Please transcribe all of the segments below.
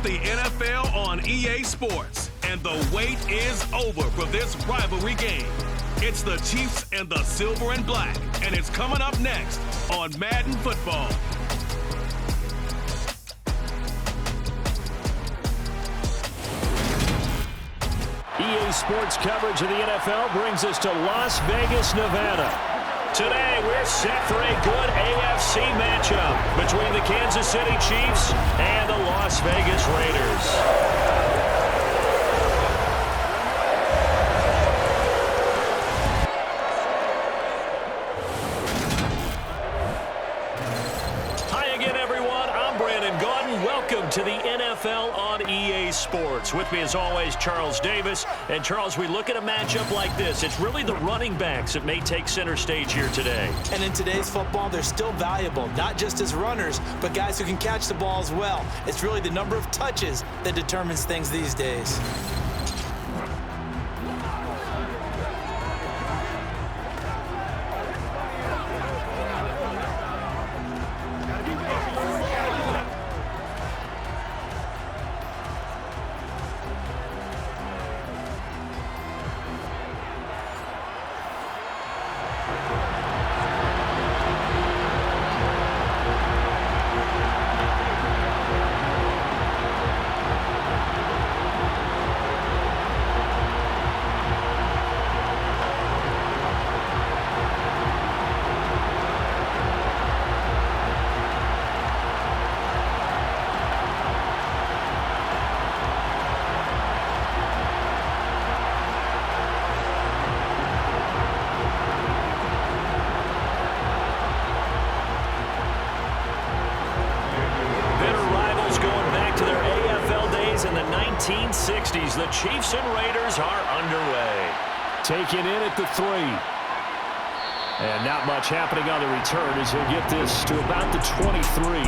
the NFL on EA Sports, and the wait is over for this rivalry game. It's the Chiefs and the Silver and Black, and it's coming up next on Madden Football. EA Sports coverage of the NFL brings us to Las Vegas, Nevada. Today, we're set for a good AFC matchup between the Kansas City Chiefs and the Las Vegas Raiders. Welcome to the NFL on EA Sports. With me as always, Charles Davis. And Charles, we look at a matchup like this. It's really the running backs that may take center stage here today. And in today's football, they're still valuable, not just as runners, but guys who can catch the ball as well. It's really the number of touches that determines things these days. In the 1960s, the Chiefs and Raiders are underway. Taken in at the 3. And not much happening on the return as he'll get this to about the 23.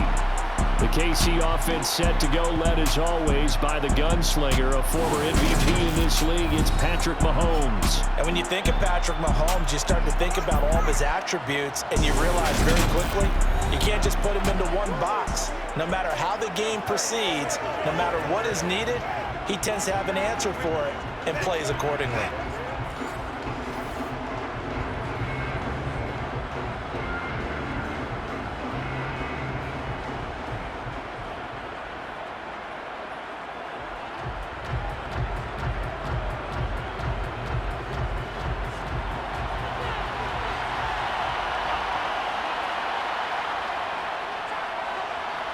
The KC offense set to go, led as always by the gunslinger, a former MVP in this league. It's Patrick Mahomes. And when you think of Patrick Mahomes, you start to think about all of his attributes, and you realize very quickly you can't just put him into one box. No matter how the game proceeds, no matter what is needed, he tends to have an answer for it and plays accordingly.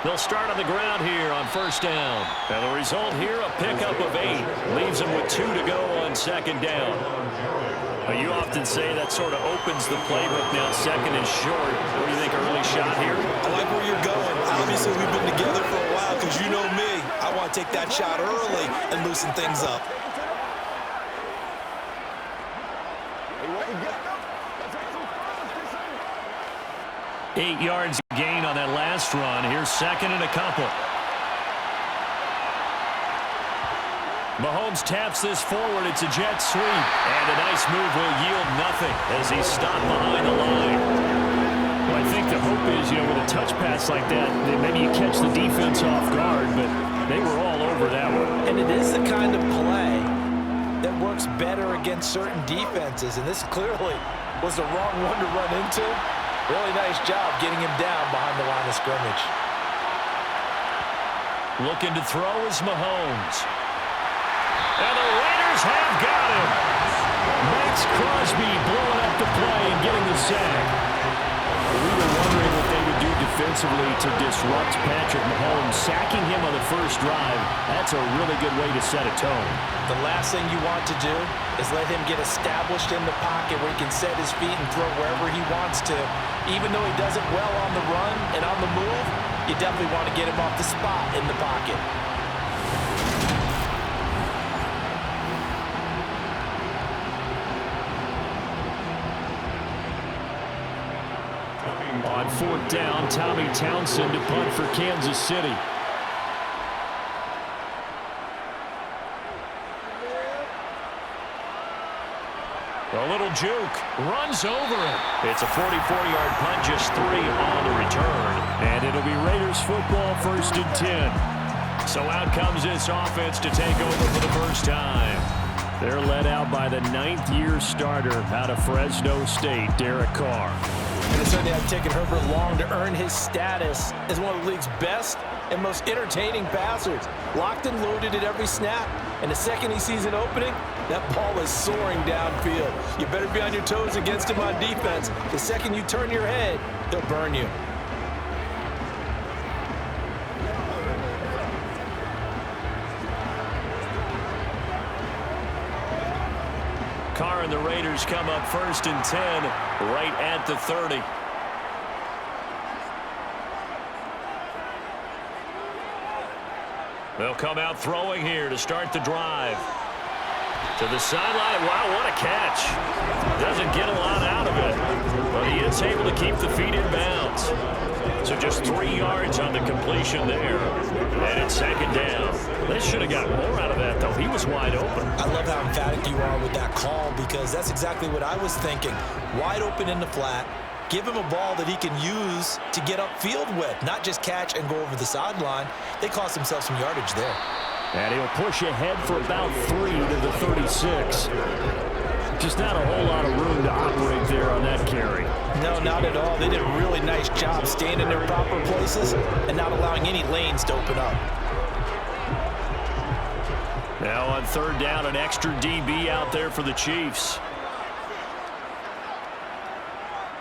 They'll start on the ground here on first down. And the result here, a pickup of 8. Leaves them with 2 to go on second down. You often say that sort of opens the playbook now. Second and short. What do you think, early shot here? I like where you're going. Obviously, we've been together for a while because you know me. I want to take that shot early and loosen things up. 8 yards gain on that last run. Here's second and a couple. Mahomes taps this forward. It's a jet sweep. And a nice move will yield nothing as he's stopped behind the line. Well, I think the hope is, with a touch pass like that, maybe you catch the defense off guard, but they were all over that one. And it is the kind of play that works better against certain defenses, and this clearly was the wrong one to run into. Really nice job getting him down behind the line of scrimmage. Looking to throw is Mahomes. And the Raiders have got him. Max Crosby blowing up the play and getting the sack. We were wondering what they would do defensively to disrupt Patrick Mahomes. Sacking him on the first drive, that's a really good way to set a tone. The last thing you want to do is let him get established in the pocket where he can set his feet and throw wherever he wants to. Even though he does it well on the run and on the move, you definitely want to get him off the spot in the pocket. On fourth down, Tommy Townsend to punt for Kansas City. A little juke, runs over it. It's a 44-yard punt, just 3 on the return. And it'll be Raiders football, 1st and 10. So out comes this offense to take over for the first time. They're led out by the 9th-year starter out of Fresno State, Derek Carr. And it certainly has taken Herbert long to earn his status as one of the league's best and most entertaining passers. Locked and loaded at every snap. And the second he sees an opening, that ball is soaring downfield. You better be on your toes against him on defense. The second you turn your head, he'll burn you. Carr and the Raiders come up 1st and 10, right at the 30. They'll come out throwing here to start the drive. To the sideline. Wow, what a catch. Doesn't get a lot out of it, but he is able to keep the feet in bounds. So just 3 yards on the completion there. And it's 2nd down. They should have got more out of that, though. He was wide open. I love how emphatic you are with that call because that's exactly what I was thinking. Wide open in the flat. Give him a ball that he can use to get upfield with, not just catch and go over the sideline. They cost themselves some yardage there. And he'll push ahead for about 3 to the 36. Just not a whole lot of room to operate there on that carry. No, not at all. They did a really nice job staying in their proper places and not allowing any lanes to open up. Now on 3rd down, an extra DB out there for the Chiefs.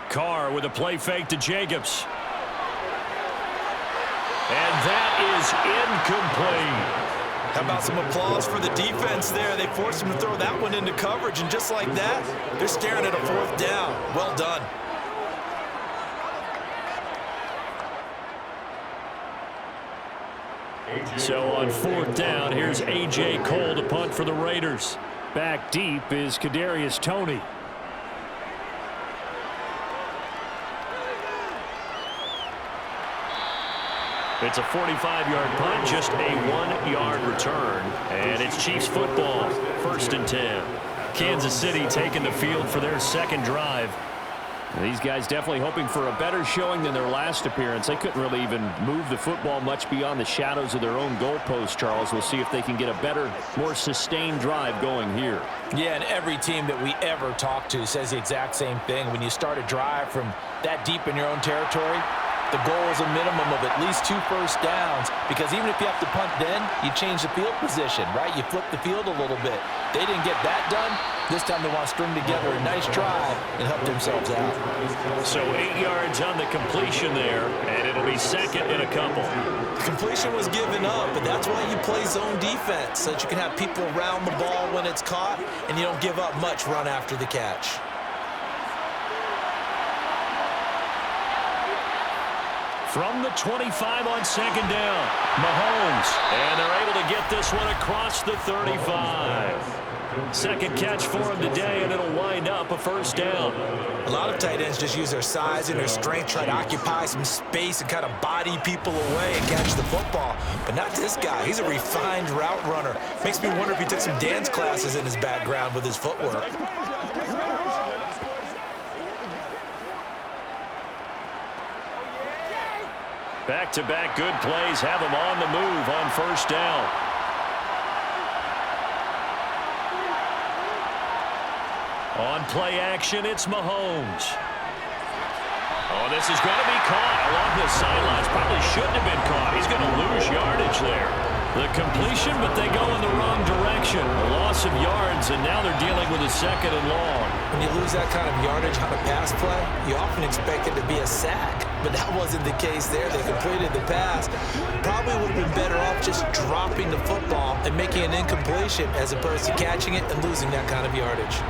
Carr with a play fake to Jacobs. And that is incomplete. How about some applause for the defense there? They forced him to throw that one into coverage, and just like that, they're staring at a 4th down. Well done. So on 4th down, here's A.J. Cole to punt for the Raiders. Back deep is Kadarius Toney. It's a 45-yard punt, just a 1-yard return. And it's Chiefs football, 1st and 10. Kansas City taking the field for their 2nd drive. These guys definitely hoping for a better showing than their last appearance. They couldn't really even move the football much beyond the shadows of their own goalpost, Charles. We'll see if they can get a better, more sustained drive going here. Yeah, and every team that we ever talk to says the exact same thing. When you start a drive from that deep in your own territory, the goal is a minimum of at least 2 first downs, because even if you have to punt then, you change the field position, right? You flip the field a little bit. They didn't get that done. This time they want to string together a nice drive and help themselves out. So 8 yards on the completion there, and it'll be 2nd and a couple. The completion was given up, but that's why you play zone defense, so that you can have people around the ball when it's caught, and you don't give up much run after the catch. From the 25 on 2nd down, Mahomes. And they're able to get this one across the 35. 2nd catch for him today, and it'll wind up a 1st down. A lot of tight ends just use their size and their strength, try to occupy some space and kind of body people away and catch the football. But not this guy. He's a refined route runner. Makes me wonder if he took some dance classes in his background with his footwork. Back-to-back good plays have him on the move on 1st down. On play action, it's Mahomes. Oh, this is going to be caught along the sidelines. Probably shouldn't have been caught. He's going to lose yardage there. The completion, but they go in the wrong direction. A loss of yards, and now they're dealing with a 2nd and long. When you lose that kind of yardage on a pass play, you often expect it to be a sack. But that wasn't the case there. They completed the pass. Probably would have been better off just dropping the football and making an incompletion as opposed to catching it and losing that kind of yardage.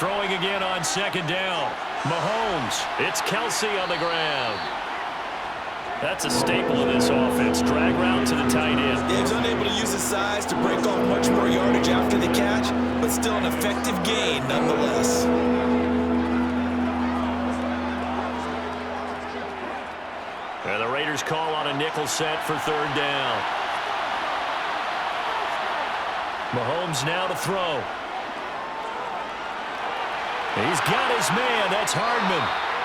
Throwing again on 2nd down. Mahomes. It's Kelsey on the ground. That's a staple of this offense. Drag route to the tight end. Yeah, he's unable to use his size to break off much more yardage after the catch, but still an effective gain nonetheless. And the Raiders call on a nickel set for 3rd down. Mahomes now to throw. He's got his man. That's Hardman.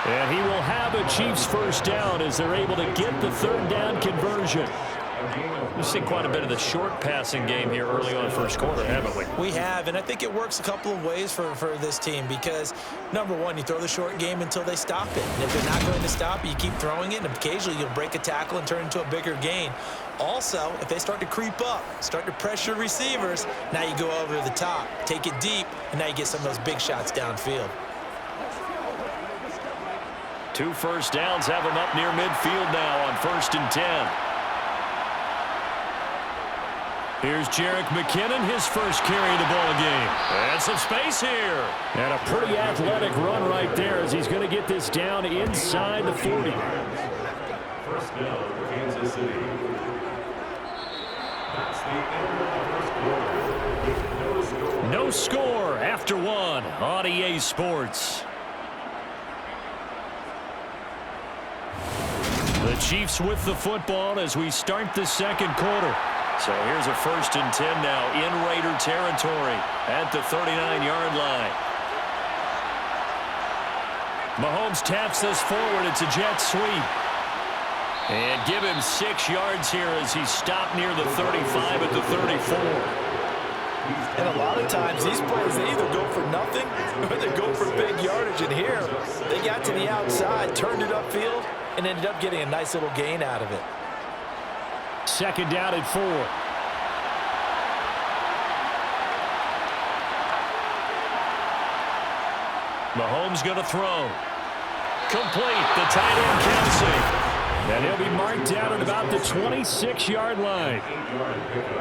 And he will have a Chiefs first down as they're able to get the third down conversion. We've seen quite a bit of the short passing game here early on first quarter, haven't we? We have, and I think it works a couple of ways for this team because, number one, you throw the short game until they stop it. And if they're not going to stop it, you keep throwing it, and occasionally you'll break a tackle and turn it into a bigger gain. Also, if they start to creep up, start to pressure receivers, now you go over the top, take it deep, and now you get some of those big shots downfield. 2 first downs have him up near midfield now on 1st and 10. Here's Jerick McKinnon, his first carry of the ball game. And some space here. And a pretty athletic run right there as he's going to get this down inside the 40. First down, Kansas City. That's the end of the first quarter. No score after 1 on EA Sports. The Chiefs with the football as we start the second quarter. So here's a 1st and 10 now in Raider territory at the 39-yard line. Mahomes taps this forward. It's a jet sweep. And give him 6 yards here as he's stopped near the 35 at the 34. And a lot of times these plays, they either go for nothing or they go for big yardage. And here, they got to the outside, turned it upfield, and ended up getting a nice little gain out of it. 2nd down and 4. Mahomes going to throw. Complete. The tight end Kelsey. And he'll be marked down at about the 26-yard line.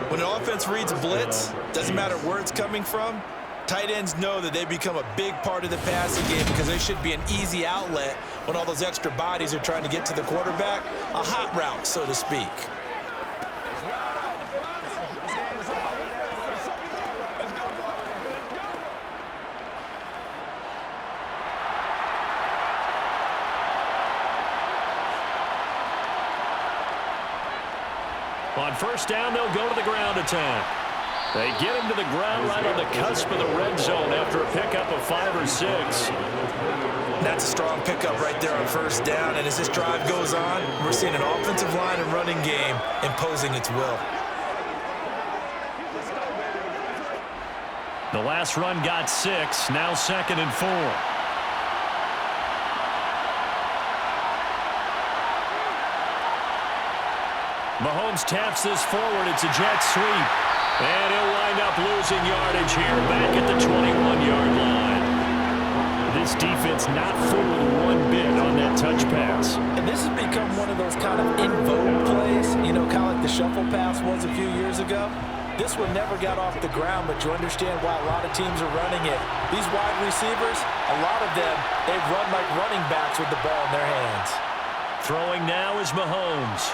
When an offense reads blitz, doesn't matter where it's coming from, tight ends know that they become a big part of the passing game because they should be an easy outlet when all those extra bodies are trying to get to the quarterback. A hot route, so to speak. On 1st down, they'll go to the ground attack. They get him to the ground right on the cusp of the red zone after a pickup of 5 or 6. That's a strong pickup right there on 1st down, and as this drive goes on, we're seeing an offensive line and running game imposing its will. The last run got 6, now 2nd and 4. Mahomes taps this forward. It's a jet sweep. And he'll wind up losing yardage here back at the 21-yard line. This defense not fooled one bit on that touch pass. And this has become one of those kind of in vogue plays, you know, kind of like the shuffle pass was a few years ago. This one never got off the ground, but you understand why a lot of teams are running it. These wide receivers, a lot of them, they run like running backs with the ball in their hands. Throwing now is Mahomes.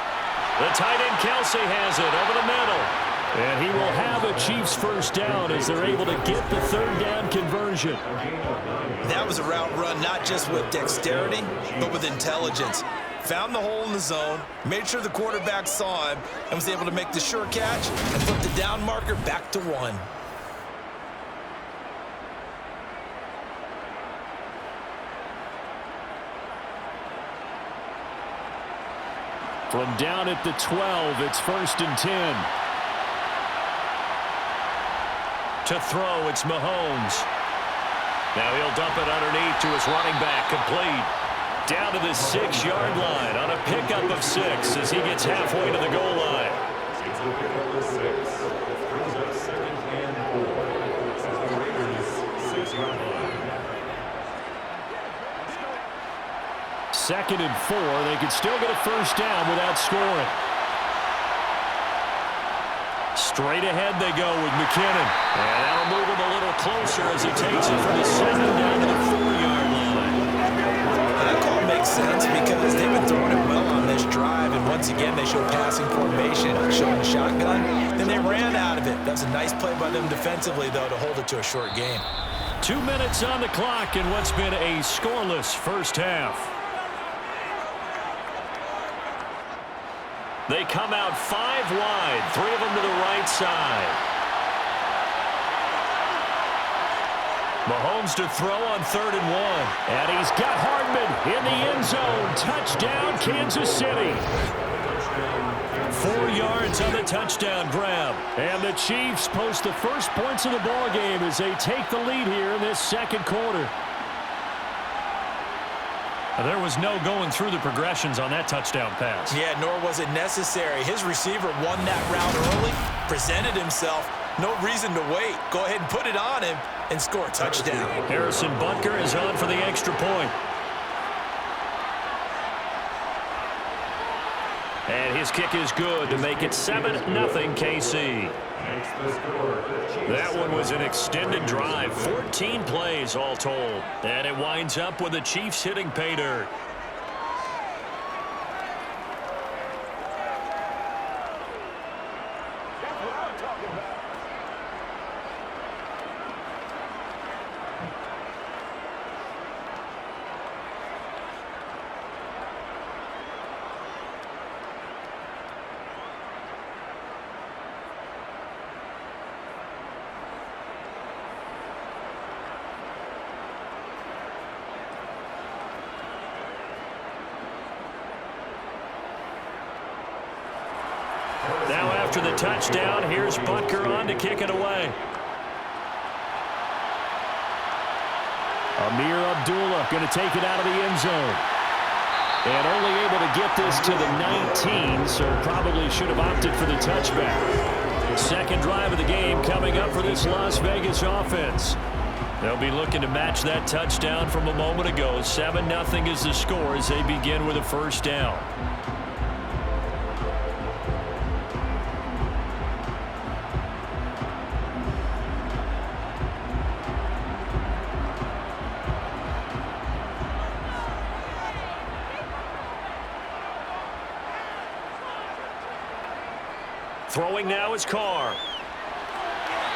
The tight end Kelsey has it over the middle. And he will have a Chiefs first down as they're able to get the third down conversion. That was a route run not just with dexterity, but with intelligence. Found the hole in the zone, made sure the quarterback saw him, and was able to make the sure catch and put the down marker back to 1. From down at the 12, it's 1st and 10. To throw, it's Mahomes. Now he'll dump it underneath to his running back, complete. Down to the 6-yard line on a pickup of 6 as he gets halfway to the goal line. Second and 4. They could still get a first down without scoring. Straight ahead they go with McKinnon. And that'll move him a little closer as he takes it from the 7 down to the 4-yard line. That call makes sense because they've been throwing it well on this drive. And once again, they show passing formation, showing the shotgun. Then they ran out of it. That was a nice play by them defensively, though, to hold it to a short game. 2 minutes on the clock in what's been a scoreless first half. They come out 5 wide, 3 of them to the right side. Mahomes to throw on 3rd and 1. And he's got Hardman in the end zone. Touchdown, Kansas City. 4 yards on the touchdown grab. And the Chiefs post the first points of the ball game as they take the lead here in this second quarter. There was no going through the progressions on that touchdown pass. Yeah, nor was it necessary. His receiver won that route early, presented himself. No reason to wait. Go ahead and put it on him and score a touchdown. Harrison Butker is on for the extra point. And his kick is good to make it 7-0 KC. That one was an extended drive, 14 plays all told. And it winds up with the Chiefs hitting pay dirt. Now after the touchdown, here's Butker on to kick it away. Amir Abdullah going to take it out of the end zone. And only able to get this to the 19, so probably should have opted for the touchback. Second drive of the game coming up for this Las Vegas offense. They'll be looking to match that touchdown from a moment ago. 7-0 is the score as they begin with a first down. Throwing now is Carr.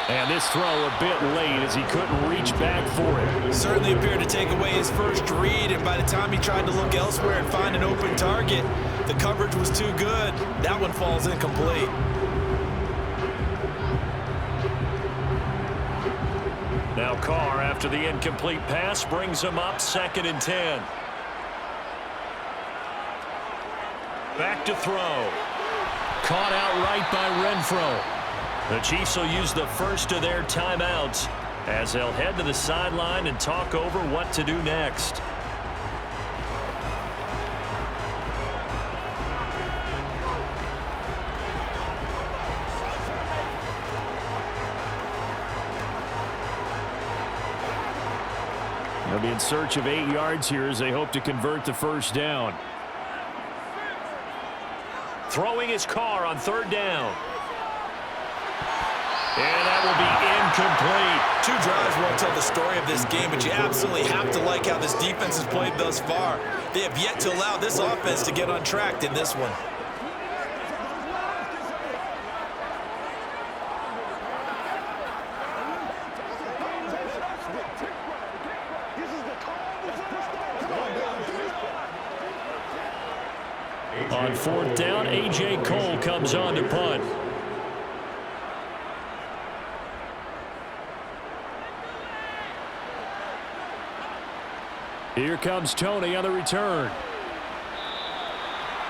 And this throw a bit late as he couldn't reach back for it. Certainly appeared to take away his first read, and by the time he tried to look elsewhere and find an open target, the coverage was too good. That one falls incomplete. Now Carr, after the incomplete pass, brings him up 2nd and 10. Back to throw. Caught out right by Renfro. The Chiefs will use the first of their timeouts as they'll head to the sideline and talk over what to do next. They'll be in search of 8 yards here as they hope to convert the first down. Throwing his Carr on 3rd down. And that will be incomplete. 2 drives won't tell the story of this game, but you absolutely have to like how this defense has played thus far. They have yet to allow this offense to get on track in this one. On 4th down, A.J. Cole comes on to punt. Here comes Tony on the return.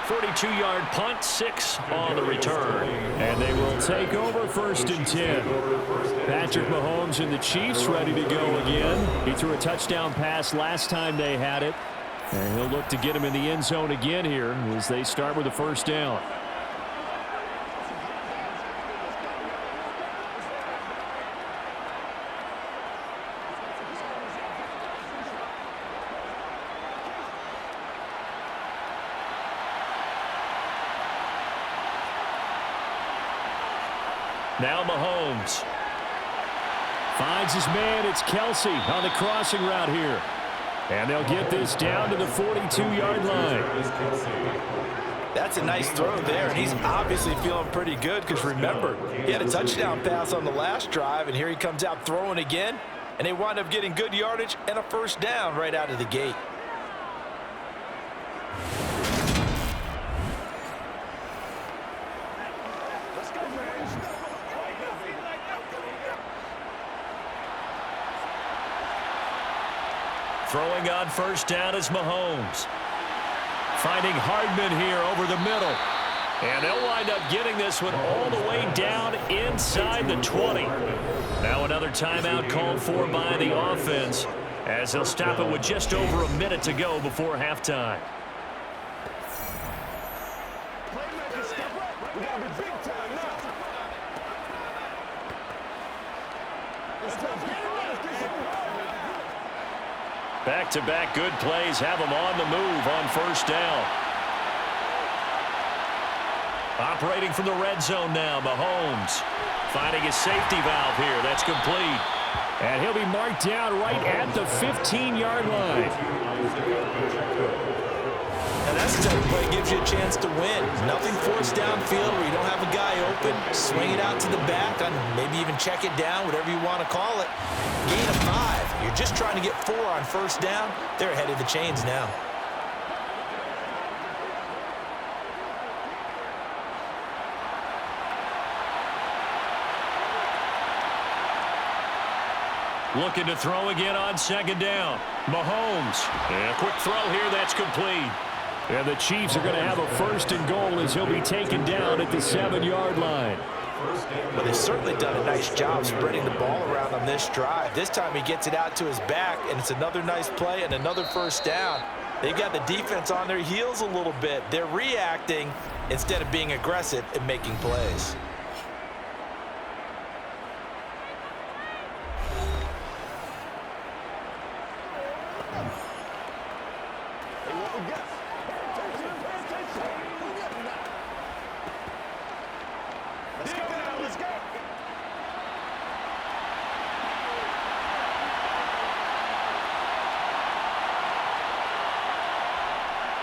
42-yard punt, 6 on the return. And they will take over 1st and 10. Patrick Mahomes and the Chiefs ready to go again. He threw a touchdown pass last time they had it. And he'll look to get him in the end zone again here as they start with the first down. Now Mahomes finds his man. It's Kelsey on the crossing route here. And they'll get this down to the 42-yard line. That's a nice throw there, and he's obviously feeling pretty good because, remember, he had a touchdown pass on the last drive, and here he comes out throwing again, and they wind up getting good yardage and a first down right out of the gate. Throwing on first down is Mahomes. Finding Hardman here over the middle. And they'll wind up getting this one all the way down inside the 20. Now another timeout called for by the offense, as they'll stop it with just over a minute to go before halftime. Back-to-back good plays have them on the move on first down. Operating from the red zone now, Mahomes. Finding his safety valve here. That's complete. And he'll be marked down right at the 15-yard line. And that's the type of play that gives you a chance to win. Nothing forced downfield where you don't have a guy open. Swing it out to the back, and maybe even check it down, whatever you want to call it. Gain of 5. You're just trying to get 4 on first down. They're ahead of the chains now. Looking to throw again on second down. Mahomes. And a quick throw here. That's complete. And the Chiefs are going to have a first and goal as he'll be taken down at the 7-yard line. Well, they've certainly done a nice job spreading the ball around on this drive. This time he gets it out to his back, and it's another nice play and another first down. They've got the defense on their heels a little bit. They're reacting instead of being aggressive and making plays.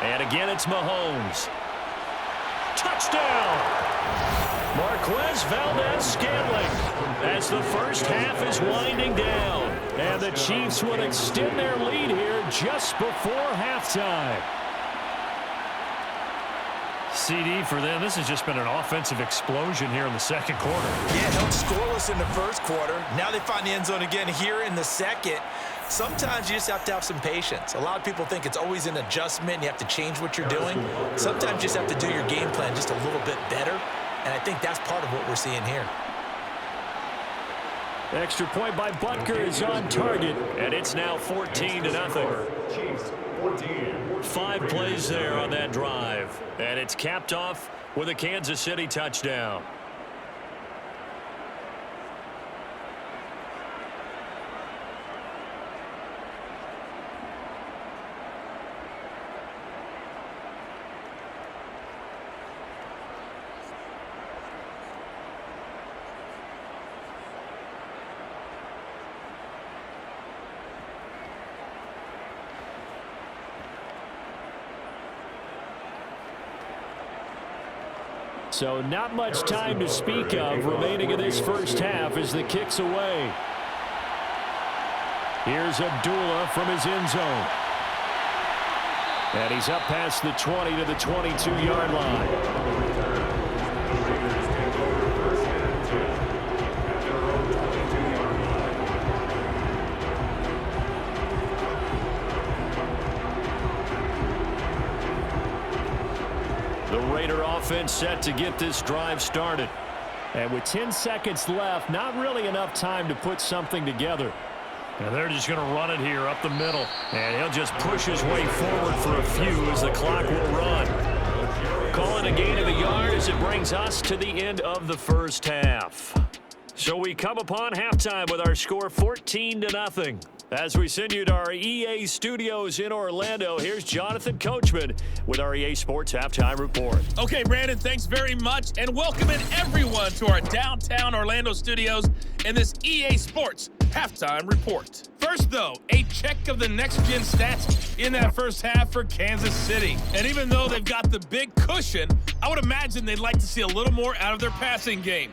And again, it's Mahomes. Touchdown! Marquez Valdez-Scantling as the first half is winding down. And the Chiefs will extend their lead here just before halftime. CD for them. This has just been an offensive explosion here in the second quarter. Yeah, held scoreless in the first quarter. Now they find the end zone again here in the second. Sometimes you just have to have some patience. A lot of people think it's always an adjustment. You have to change what you're doing. Sometimes you just have to do your game plan just a little bit better. And I think that's part of what we're seeing here. Extra point by Butker is on target, and it's now 14-0. 5 plays there on that drive, and it's capped off with a Kansas City touchdown. So not much time to speak of remaining in this first half as the kick's away. Here's Abdullah from his end zone. And he's up past the 20 to the 22-yard line. Offense set to get this drive started. And with 10 seconds left, not really enough time to put something together. And they're just going to run it here up the middle. And he'll just push his way forward for a few as the clock will run. Call it a gain of a yard as it brings us to the end of the first half. So we come upon halftime with our score 14-0. As we send you to our EA studios in Orlando, here's Jonathan Coachman with our EA Sports Halftime Report. Okay, Brandon, thanks very much, and welcome in everyone to our downtown Orlando studios in this EA Sports Halftime Report. First, though, a check of the next-gen stats in that first half for Kansas City. And even though they've got the big cushion, I would imagine they'd like to see a little more out of their passing game.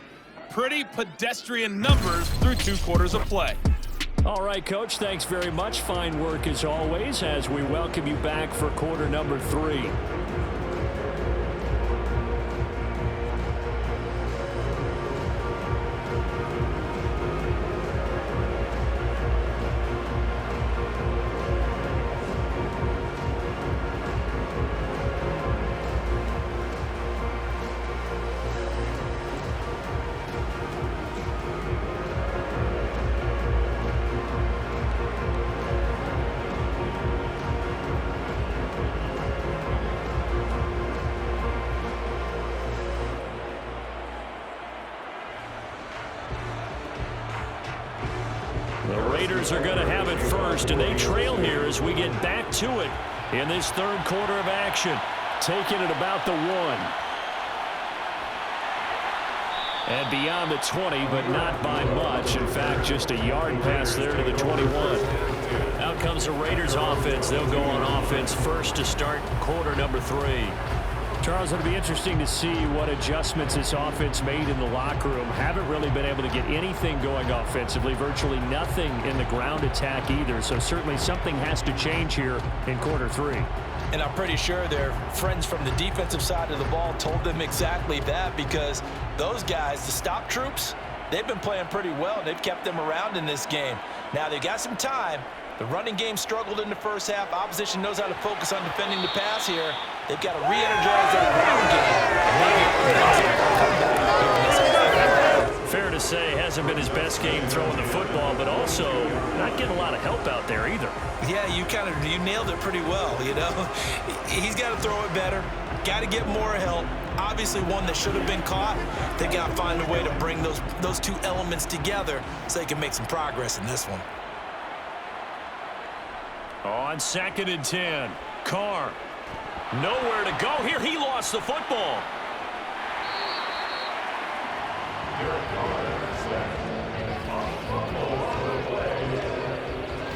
Pretty pedestrian numbers through 2 quarters of play. All right, Coach, thanks very much. Fine work as always as we welcome you back for quarter number 3. The Raiders are going to have it first, and they trail here as we get back to it in this third quarter of action. Taking it about the 1. And beyond the 20, but not by much. In fact, just a yard pass there to the 21. Out comes the Raiders offense. They'll go on offense first to start quarter number 3. Charles, it'll be interesting to see what adjustments this offense made in the locker room. Haven't really been able to get anything going offensively. Virtually nothing in the ground attack either. So certainly something has to change here in quarter 3. And I'm pretty sure their friends from the defensive side of the ball told them exactly that, because those guys, the stop troops, they've been playing pretty well. They've kept them around in this game. Now they got some time. The running game struggled in the first half. Opposition knows how to focus on defending the pass here. They've got to re-energize that ground game. Fair to say, hasn't been his best game throwing the football, but also not getting a lot of help out there either. Yeah, you nailed it pretty well, you know. He's got to throw it better. Got to get more help. Obviously one that should have been caught. They got to find a way to bring those two elements together so they can make some progress in this one. On 2nd and 10, Carr. Nowhere to go here. He lost the football.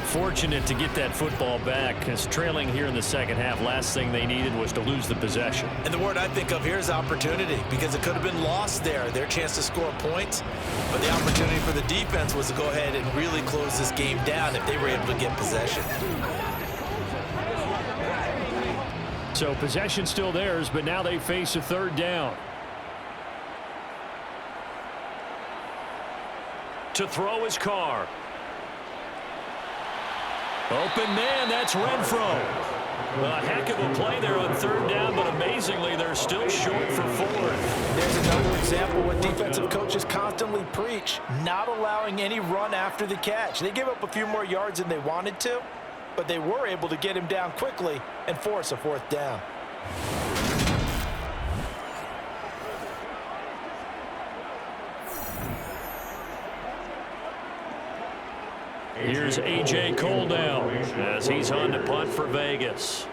Fortunate to get that football back, because trailing here in the second half, last thing they needed was to lose the possession. And the word I think of here is opportunity, because it could have been lost there, their chance to score points. But the opportunity for the defense was to go ahead and really close this game down if they were able to get possession. So possession still theirs, but now they face a third down. To throw his Carr. Open man, that's Renfro. A heck of a play there on third down, but amazingly, they're still short for 4. There's another example what defensive coaches constantly preach, not allowing any run after the catch. They gave up a few more yards than they wanted to, but they were able to get him down quickly and force a 4th down. Here's A.J. Cole now as he's on to punt for Vegas.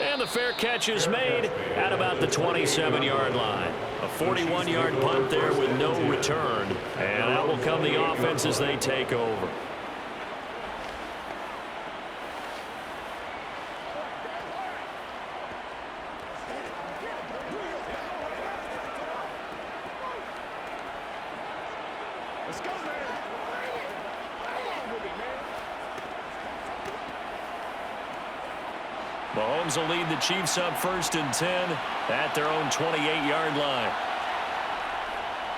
And the fair catch is made at about the 27-yard line. A 41-yard punt there with no return. And out will come the offense as they take over. Mahomes will lead the Chiefs up 1st and 10 at their own 28-yard line.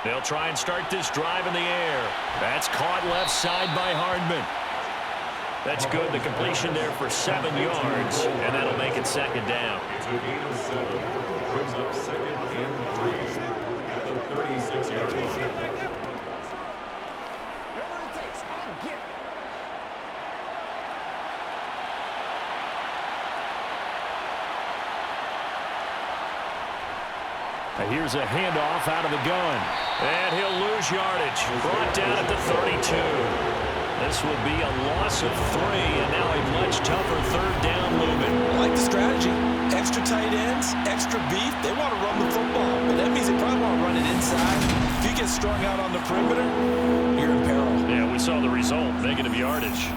They'll try and start this drive in the air. That's caught left side by Hardman. That's good. The completion there for 7 yards, and that'll make it 2nd down. Brings up 2nd and 3 at the 36-yard line. Here's a handoff out of the gun. And he'll lose yardage. Brought down at the 32. This would be a loss of 3, and now a much tougher 3rd down movement. I like the strategy. Extra tight ends, extra beef. They want to run the football, but that means they probably want to run it inside. If you get strung out on the perimeter, you're in peril. Yeah, we saw the result. Negative yardage.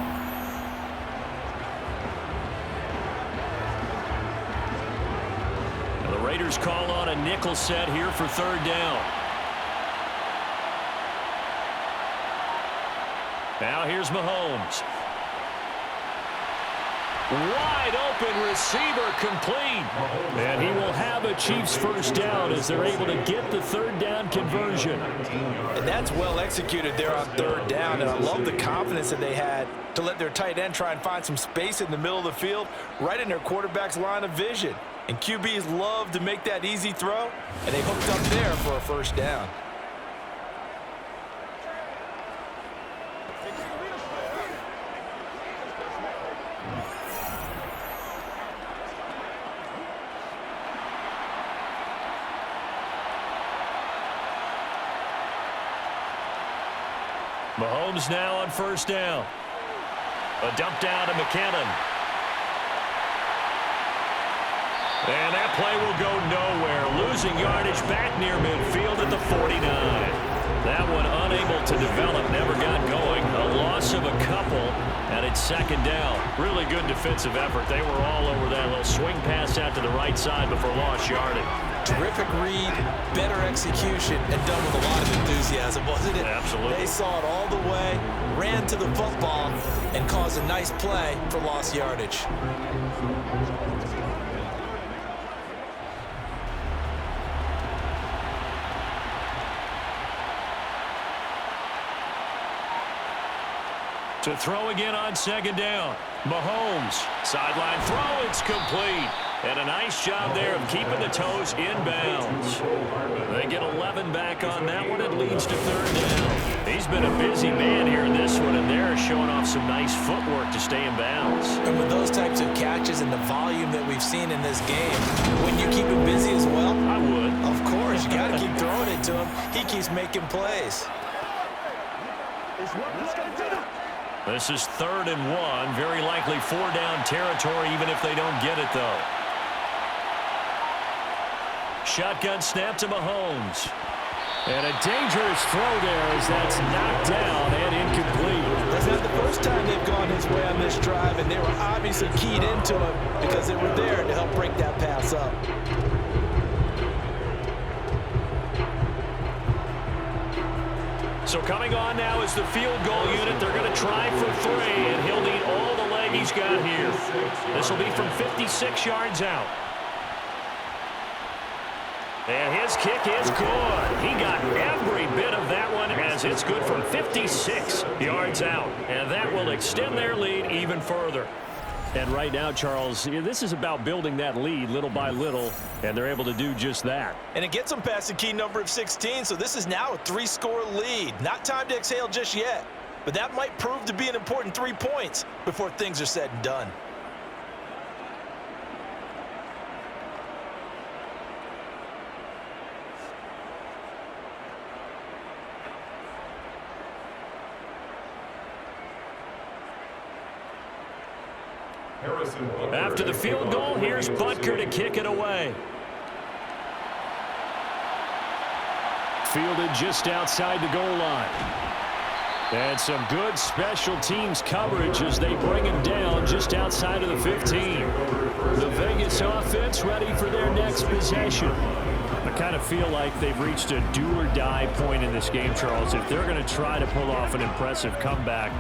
Raiders call on a nickel set here for 3rd down. Now here's Mahomes. Wide open receiver complete. And he will have a Chiefs 1st down as they're able to get the 3rd down conversion. And that's well executed there on 3rd down. And I love the confidence that they had to let their tight end try and find some space in the middle of the field, right in their quarterback's line of vision. And QBs love to make that easy throw, and they hooked up there for a 1st down. Mahomes now on first down. A dump down to McKinnon. And that play will go nowhere. Losing yardage back near midfield at the 49. That one unable to develop, never got going. A loss of a couple, and it's second down. Really good defensive effort. They were all over that little swing pass out to the right side before lost yardage. Terrific read, better execution, and done with a lot of enthusiasm, wasn't it? Absolutely. They saw it all the way, ran to the football, and caused a nice play for lost yardage. To throw again on second down. Mahomes, sideline throw, it's complete. And a nice job there of keeping the toes in bounds. They get 11 back on that one. It leads to third down. He's been a busy man here in this one, and they're showing off some nice footwork to stay in bounds. And with those types of catches and the volume that we've seen in this game, wouldn't you keep him busy as well? I would. Of course, you got to keep throwing it to him. He keeps making plays. This is 3rd and 1. Very likely 4-down territory, even if they don't get it, though. Shotgun snap to Mahomes. And a dangerous throw there as that's knocked down and incomplete. That's not the first time they've gone his way on this drive, and they were obviously keyed into him because they were there to help break that pass up. So coming on now is the field goal unit. They're going to try for 3, and he'll need all the leg he's got here. This will be from 56 yards out. And his kick is good. He got every bit of that one as it's good from 56 yards out. And that will extend their lead even further. And right now, Charles, this is about building that lead little by little, and they're able to do just that. And it gets them past the key number of 16, so this is now a 3-score lead. Not time to exhale just yet, but that might prove to be an important 3 points before things are said and done. After the field goal, here's Butker to kick it away. Fielded just outside the goal line. And some good special teams coverage as they bring him down just outside of the 15. The Vegas offense ready for their next possession. I kind of feel like they've reached a do-or-die point in this game, Charles. If they're going to try to pull off an impressive comeback,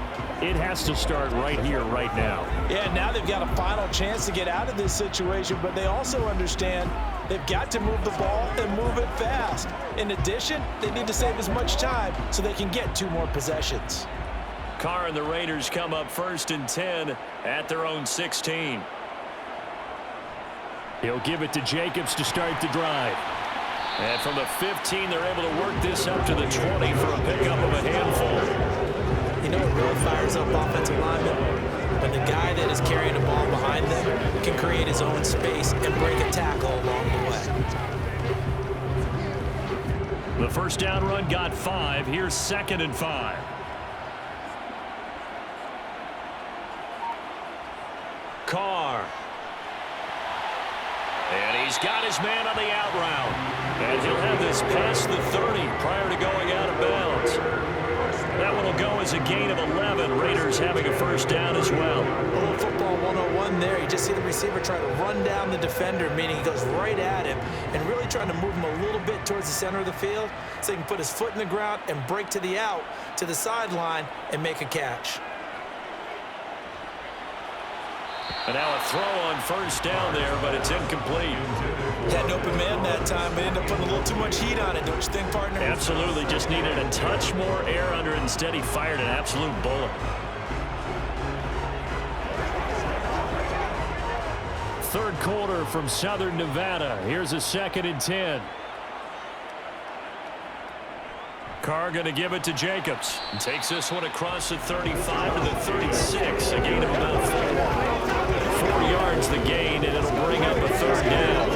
it has to start right here, right now. Yeah, now they've got a final chance to get out of this situation, but they also understand they've got to move the ball and move it fast. In addition, they need to save as much time so they can get 2 more possessions. Carr and the Raiders come up 1st and 10 at their own 16. He'll give it to Jacobs to start the drive. And from the 15, they're able to work this up to the 20 for a pickup of a handful. You know what really fires up offensive linemen? When the guy that is carrying the ball behind them can create his own space and break a tackle along the way. The first down run got 5. Here's 2nd and 5. Carr. And he's got his man on the out route. And he'll have this past the 30 prior to going out of bounds. That one will go as a gain of 11. Raiders having a first down as well. A little football 101 there. You just see the receiver try to run down the defender, meaning he goes right at him and really trying to move him a little bit towards the center of the field so he can put his foot in the ground and break to the out, to the sideline, and make a catch. And now a throw on first down there, but it's incomplete. Had an open man that time, but ended up putting a little too much heat on it, don't you think, partner? Absolutely. Just needed a touch more air under it. Instead, he fired an absolute bullet. Third quarter from Southern Nevada. Here's a 2nd and 10. Carr going to give it to Jacobs. And takes this one across the 35 to the 36. A gain of about 4 yards the gain, and it'll bring up a third down.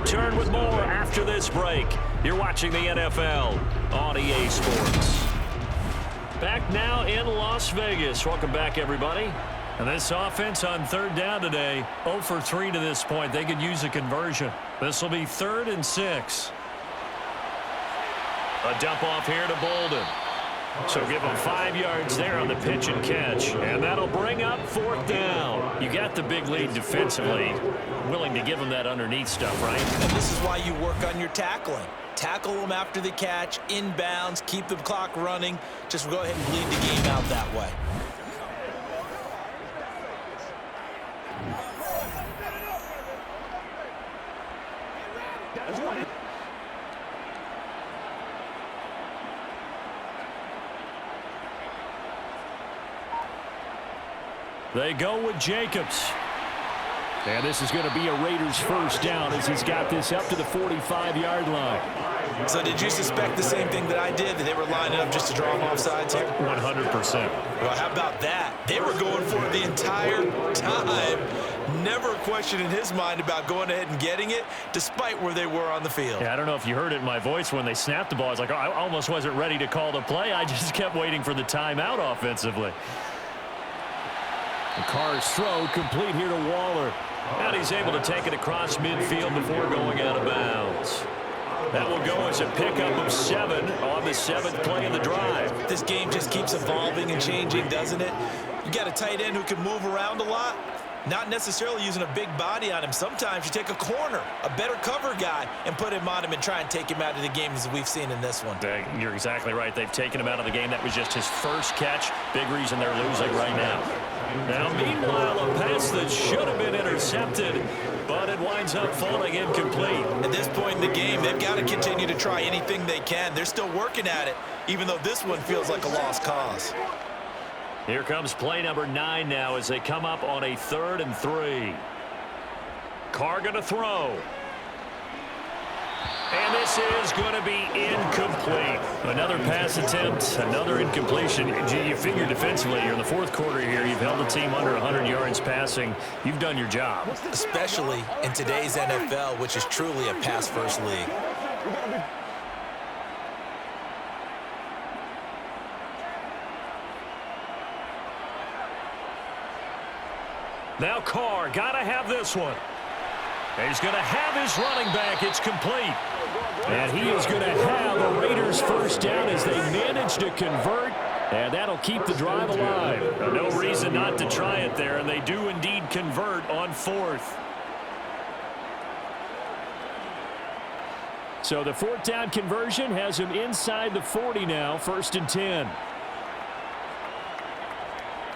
return with more after this break. You're watching the NFL on EA Sports. Back now in Las Vegas. Welcome back, everybody. And this offense on third down today, 0 for 3 to this point. They could use a conversion. This will be 3rd and 6. A dump off here to Bolden. So give them 5 yards there on the pitch and catch. And that'll bring up 4th down. You got the big lead defensively. Willing to give them that underneath stuff, right? And this is why you work on your tackling. Tackle them after the catch, inbounds, keep the clock running. Just go ahead and bleed the game out that way. They go with Jacobs. And this is going to be a Raiders first down as he's got this up to the 45-yard line. So did you suspect the same thing that I did, that they were lining up just to draw them off sides here? 100%. Well, how about that? They were going for it the entire time. Never a question in his mind about going ahead and getting it, despite where they were on the field. Yeah, I don't know if you heard it in my voice when they snapped the ball. I was like, oh, I almost wasn't ready to call the play. I just kept waiting for the timeout offensively. The Carr's throw complete here to Waller. And he's able to take it across midfield before going out of bounds. That will go as a pickup of 7 on the 7th play of the drive. This game just keeps evolving and changing, doesn't it? You got a tight end who can move around a lot. Not necessarily using a big body on him. Sometimes you take a corner, a better cover guy, and put him on him and try and take him out of the game as we've seen in this one. You're exactly right. They've taken him out of the game. That was just his first catch. Big reason they're losing right now. Now, meanwhile, a pass that should have been intercepted, but it winds up falling incomplete. At this point in the game, they've got to continue to try anything they can. They're still working at it, even though this one feels like a lost cause. Here comes play number 9 now as they come up on a 3rd and 3. Carr going to throw. And this is going to be incomplete. Another pass attempt, another incompletion. You figure defensively, you're in the 4th quarter here. You've held the team under 100 yards passing. You've done your job. Especially in today's NFL, which is truly a pass-first league. Now Carr, got to have this one. And he's going to have his running back. It's complete. And he is going to have a Raiders first down as they manage to convert. And that'll keep the drive alive. No reason not to try it there. And they do indeed convert on 4th. So the 4th down conversion has him inside the 40 now. 1st and 10.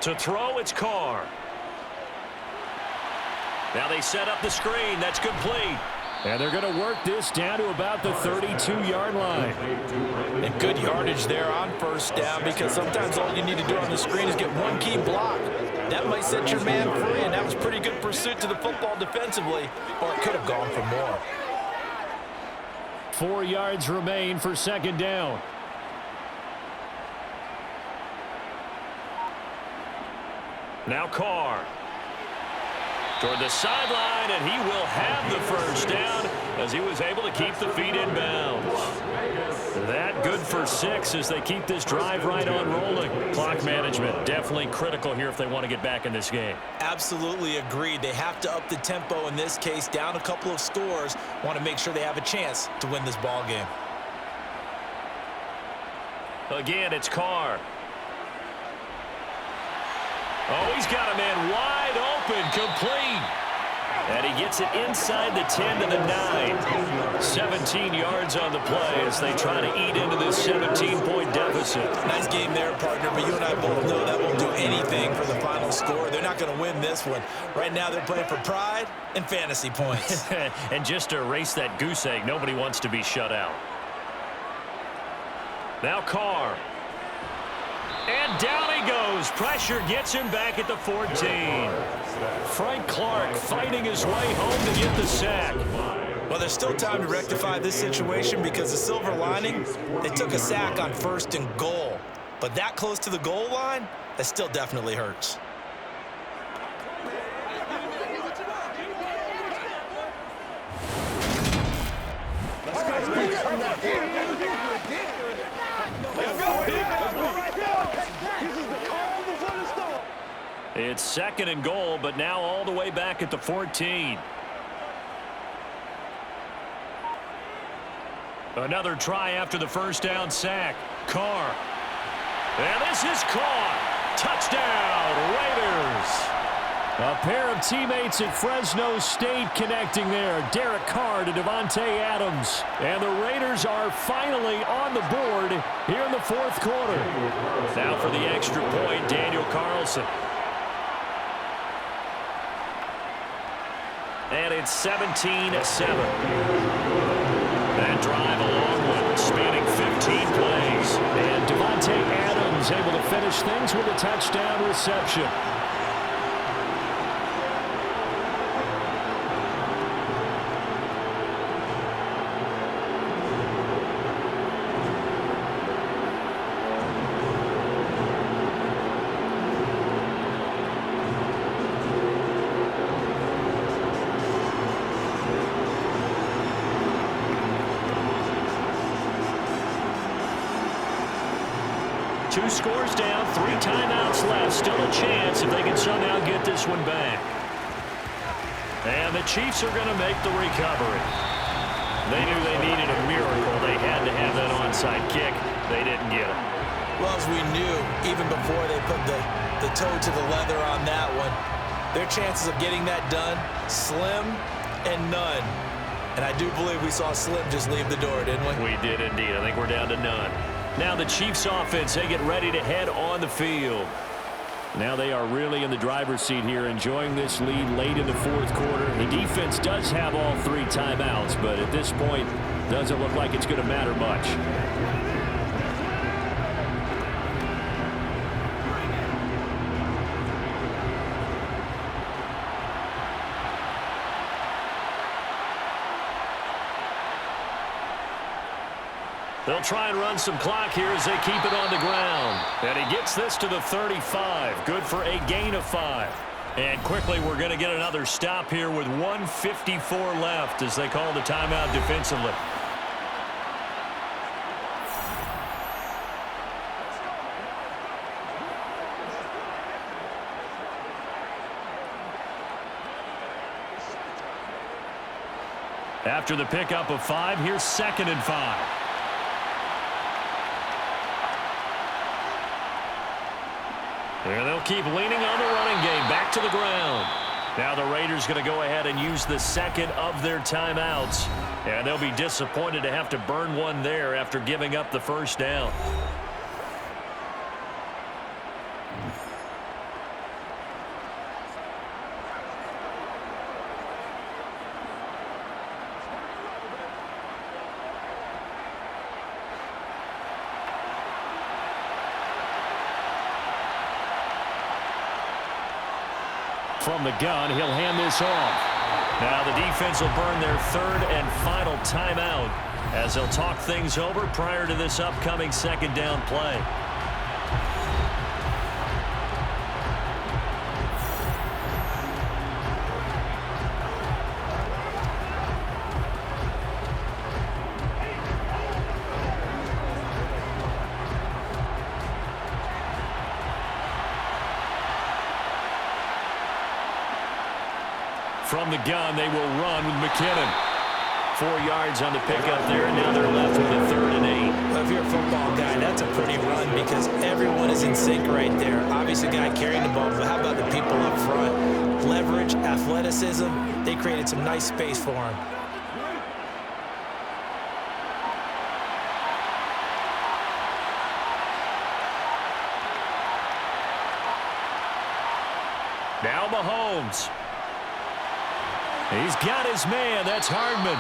To throw, it's Carr. Now they set up the screen. That's complete. And they're going to work this down to about the 32-yard line. And good yardage there on 1st down, because sometimes all you need to do on the screen is get one key block. That might set your man free, and that was pretty good pursuit to the football defensively, or it could have gone for more. 4 yards remain for 2nd down. Now Carr. Toward the sideline, and he will have the first down as he was able to keep the feet in bounds. That good for 6 as they keep this drive right on rolling. Clock management definitely critical here if they want to get back in this game. Absolutely agreed. They have to up the tempo in this case, down a couple of scores. Want to make sure they have a chance to win this ball game. Again, it's Carr. Oh, he's got a man wide open, complete. And he gets it inside the 10 to the 9. 17 yards on the play as they try to eat into this 17-point deficit. Nice game there, partner, but you and I both know that won't do anything for the final score. They're not going to win this one. Right now they're playing for pride and fantasy points. And just to erase that goose egg, nobody wants to be shut out. Now Carr. And down he goes. Pressure gets him back at the 14. Frank Clark fighting his way home to get the sack. Well, there's still time to rectify this situation because the silver lining, they took a sack on 1st and goal. But that close to the goal line, that still definitely hurts. It's 2nd and goal, but now all the way back at the 14. Another try after the first down sack. Carr. And this is caught. Touchdown, Raiders. A pair of teammates at Fresno State connecting there. Derek Carr to Devontae Adams. And the Raiders are finally on the board here in the 4th quarter. Now for the extra point, Daniel Carlson. And it's 17-7. That drive, a long one, spanning 15 plays. And Devontae Adams able to finish things with a touchdown reception. Two scores down, 3 timeouts left. Still a chance if they can somehow get this one back. And the Chiefs are going to make the recovery. They knew they needed a miracle. They had to have that onside kick. They didn't get it. Well, as we knew, even before they put the toe to the leather on that one, their chances of getting that done, slim and none. And I do believe we saw Slim just leave the door, didn't we? We did indeed. I think we're down to none. Now the Chiefs offense, they get ready to head on the field. Now they are really in the driver's seat here, enjoying this lead late in the 4th quarter. The defense does have all 3 timeouts, but at this point, doesn't look like it's going to matter much. They'll try and run some clock here as they keep it on the ground. And he gets this to the 35. Good for a gain of 5. And quickly we're going to get another stop here with 1:54 left as they call the timeout defensively. After the pickup of 5, here's 2nd and 5. And they'll keep leaning on the running game. Back to the ground. Now the Raiders going to go ahead and use the 2nd of their timeouts. And they'll be disappointed to have to burn one there after giving up the first down. From the gun, he'll hand this off. Now the defense will burn their 3rd and final timeout as they'll talk things over prior to this upcoming 2nd down play. From the gun, they will run with McKinnon. 4 yards on the pickup there, and now they're left with a 3rd and 8. Well, if you're a football guy, that's a pretty run because everyone is in sync right there. Obviously, guy carrying the ball, but how about the people up front? Leverage, athleticism, they created some nice space for him. Now Mahomes. He's got his man. That's Hardman.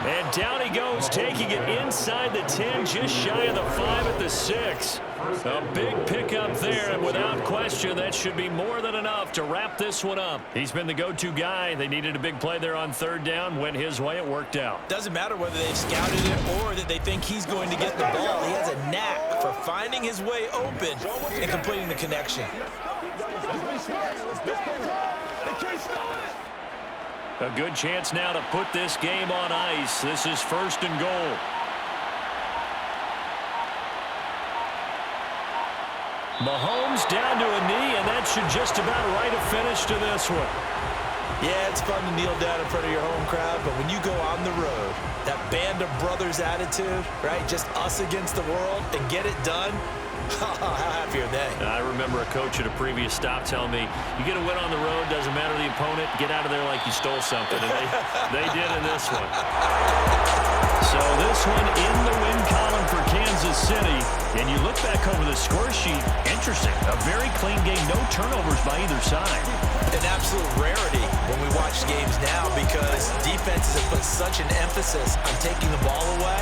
And down he goes, taking it inside the 10, just shy of the 5 at the 6. A big pickup there, and without question, that should be more than enough to wrap this one up. He's been the go-to guy. They needed a big play there on 3rd down. Went his way. It worked out. Doesn't matter whether they've scouted it or that they think he's going to get the ball. He has a knack for finding his way open and completing the connection. A good chance now to put this game on ice. This is 1st and goal. Mahomes down to a knee, and that should just about write a finish to this one. Yeah, it's fun to kneel down in front of your home crowd, but when you go on the road, that band of brothers attitude, right, just us against the world, and get it done, how happy are they? I remember a coach at a previous stop telling me, you get a win on the road, doesn't matter the opponent, get out of there like you stole something. And they did in this one. So this one in the win column for Kansas City. And you look back over the score sheet, interesting. A very clean game, no turnovers by either side. An absolute rarity when we watch games now because defenses have put such an emphasis on taking the ball away.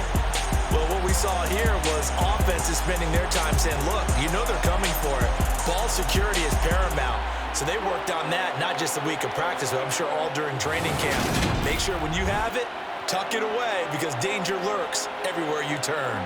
Well, what we saw here was offenses spending their time saying, look, you know they're coming for it. Ball security is paramount. So they worked on that, not just a week of practice, but I'm sure all during training camp. Make sure when you have it, tuck it away because danger lurks everywhere you turn.